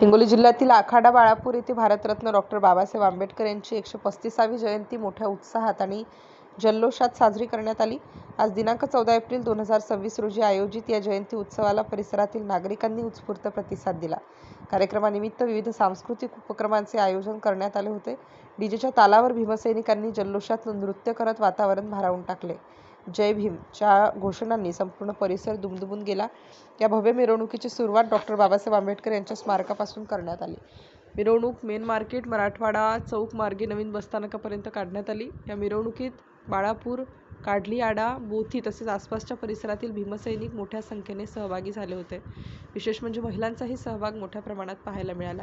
हिंगोली जिल्ह्यातील आखाडा बाळापूर येथे भारतरत्न डॉक्टर बाबासाहेब आंबेडकर यांची 135वी जयंती मोठ्या उत्साहात आणि जल्लोषात साजरी करण्यात आली। आज दिनांक 14 एप्रिल 2026 रोजी आयोजित या जयंती उत्सवाला परिसरातील नागरिकांनी उत्स्फूर्त प्रतिसाद दिला। कार्यक्रमानिमित्त विविध सांस्कृतिक उपक्रमांचे आयोजन करण्यात आले होते। डीजेच्या तालावर भीमसैनिकांनी जल्लोषात नृत्य करत वातावरण भारावून टाकले। जय भीमच्या घोषणांनी संपूर्ण परिसर दुमदुमून गेला। या भव्य मिरवणुकीची सुरुवात डॉक्टर बाबासाहेब आंबेडकर यांच्या स्मारकापासून करण्यात आली। मिरवणूक मेन मार्केट, मराठवाडा चौक मार्गे नवीन बसस्थानकापर्यंत काढण्यात आली। या मिरवणुकीत बाळापूर, काडली आडा, बोथी तसेच आसपासच्या परिसरातील भीमसैनिक मोठ्या संख्येने सहभागी झाले होते। विशेष म्हणजे महिलांचाही सहभाग मोठ्या प्रमाणात पाहायला मिळाला।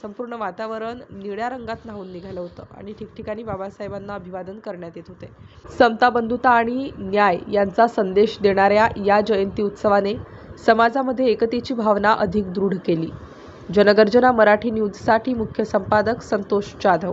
संपूर्ण वातावरण निळ्या रंगात न्हाऊन निघालं होतं आणि ठिकठिकाणी बाबासाहेबांना अभिवादन करण्यात येत होते। समता, बंधुता आणि न्याय यांचा संदेश देणाऱ्या या जयंती उत्सवाने समाजामध्ये एकतेची भावना अधिक दृढ केली। जनगर्जना मराठी न्यूजसाठी मुख्य संपादक संतोष जाधव।